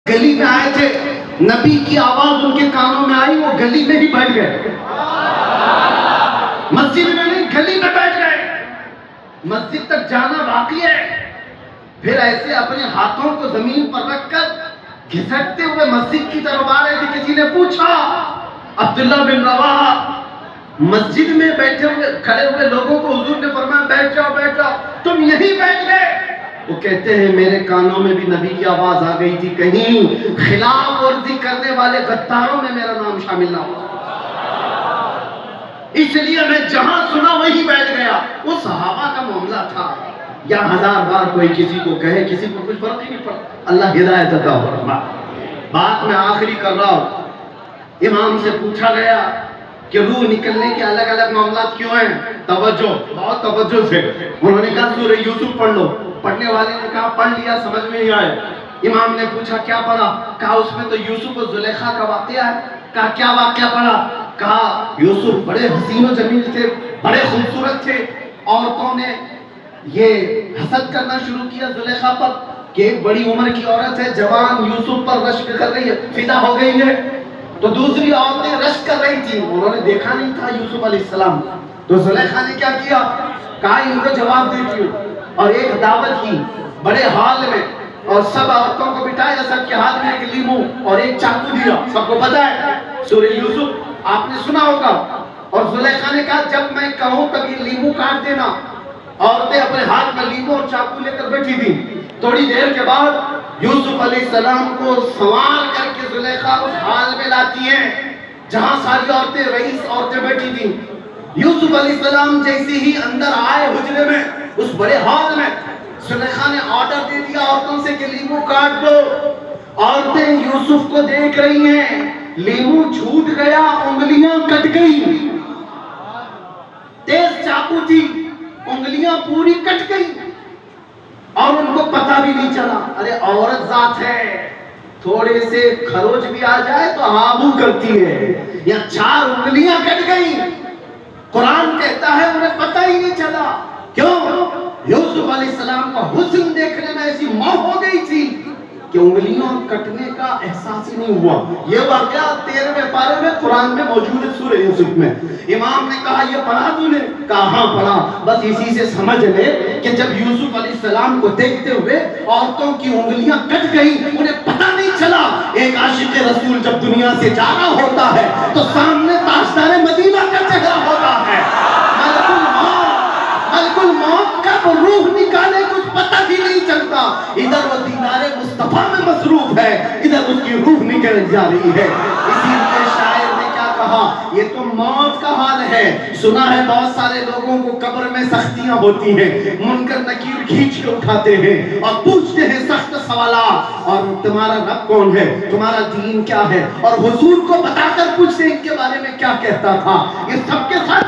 گلی میں آئے تھے، نبی کی آواز ان کے کانوں میں آئی، وہ گلی میں ہی بیٹھ گئے، مسجد میں نہیں گلی میں بیٹھ گئے، مسجد تک جانا باقی ہے۔ پھر ایسے اپنے ہاتھوں کو زمین پر رکھ کر گھسٹتے ہوئے مسجد کی طرف آ رہے تھے۔ کسی نے پوچھا، عبداللہ بن رواحہ مسجد میں بیٹھے ہوئے کھڑے ہوئے لوگوں کو حضور نے فرمایا بیٹھ جاؤ بیٹھ جاؤ، تم یہی بیٹھ گئے؟ وہ کہتے ہیں میرے کانوں میں بھی نبی کی آواز آ گئی تھی، کہیں خلاف ورزی کرنے والے غداروں میں میرا نام شامل نہ ہو، اس لیے میں جہاں سنا وہیں بیٹھ گیا۔ وہ صحابہ کا معاملہ تھا، یا ہزار بار کوئی کسی کو کہے کسی کو کچھ فرق ہی نہیں پڑتا، اللہ ہدایت عطا فرمائے۔ بات میں آخری کر رہا ہوں، امام سے پوچھا گیا کہ روح نکلنے کے الگ الگ معاملات کیوں ہیں؟ توجہ، بہت توجہ سے۔ انہوں نے کہا سورہ یوسف پڑھ لو۔ پڑھنے والے نے کہا پڑھ لیا، سمجھ میں ہی آئے۔ امام نے پوچھا کیا پڑھا؟ کہا اس میں تو یوسف اور زلیخا کا واقعہ ہے۔ کہا کیا واقعہ پڑھا؟ کہا یوسف بڑے حسین و جمیل تھے، بڑے خوبصورت تھے، عورتوں نے یہ حسد کرنا شروع کیا زلیخا پر کہ ایک بڑی عمر کی عورت ہے، جوان، یوسف پر رشک کر رہی ہے، فدا ہو گئی ہے۔ تو دوسری عورتیں رشک کر رہی تھی، انہوں نے دیکھا نہیں تھا یوسف علیہ السلام، تو زلیخا نے کیا کیا؟ کہا ان کو جواب دیتی ہوں، اور ایک دعوت کی بڑے ہال میں، اور سب عورتوں کو بٹھایا، سب کے ہاتھ میں ایک لیمو اور ایک چاقو دیا۔ سب کو پتہ ہے سورہ یوسف آپ نے سنا ہوگا۔ اور زلیخا نے کہا جب میں کہوں تب یہ لیمو کاٹ دینا۔ عورتیں اپنے ہاتھ میں لیمو اور چاقو لے کر بیٹھی تھی۔ تھوڑی دیر کے بعد یوسف علیہ السلام کو سوار کر کے زلیخا اس حال میں لاتی ہیں جہاں ساری عورتیں، رئیس عورتیں بیٹھی تھیں۔ یوسف علیہ السلام جیسے ہی اندر آئے حجرے میں، اس بڑے ہال میں، زلیخا نے آرڈر دے دیا عورتوں سے کہ لیمو کاٹ دو۔ عورتیں یوسف کو دیکھ رہی ہیں، لیمو چھوٹ گیا، انگلیاں کٹ گئی، تیز چاقو تھی، انگلیاں پوری کٹ گئی، اور ان کو پتہ بھی نہیں چلا۔ ارے عورت ذات ہے، تھوڑے سے خروج بھی آ جائے تو آبو کرتی ہے، یا 4 انگلیاں کٹ گئی۔ قرآن کہتا ہے انہیں پتہ ہی نہیں چلا۔ کیوں؟ یوسف علیہ السلام کا حسن دیکھنے میں ایسی موہ ہو گئی تھی کہ انگلیوں کٹنے کا احساس ہی نہیں ہوا۔ یہ واقعہ 13ویں پارے میں قرآن میں موجود ہے، سورہ یوسف میں۔ امام نے کہا یہ پڑھا تو نے؟ کہا ہاں پڑھا۔ بس اسی سے سمجھ لے کہ جب یوسف علیہ السلام کو دیکھتے ہوئے عورتوں کی انگلیاں کٹ گئی، انہیں پتہ نہیں چلا۔ ایک عاشق رسول جب دنیا سے جانا ہوتا ہے تو سامنے تاجدار مدینہ کا چہرہ ہوتا ہے۔ ملک الموت کب روح نکالے کچھ پتہ ہی نہیں چلتا۔ ادھر وہ دیدار مصطفیٰ میں مصروف ہے، ادھر اس کی روح نکل جا رہی ہے۔ اسی لیے شاعر نے کیا کہا، یہ تو موت کا حال ہے۔ سنا ہے بہت سارے لوگوں کو قبر میں سختیاں ہوتی ہیں، منکر نکیر کھینچ کے اٹھاتے ہیں اور پوچھتے ہیں سخت سوالات، اور تمہارا رب کون ہے، تمہارا دین کیا ہے، اور حضور کو بتا کر پوچھتے ہیں ان کے بارے میں کیا کہتا تھا۔ یہ سب کے ساتھ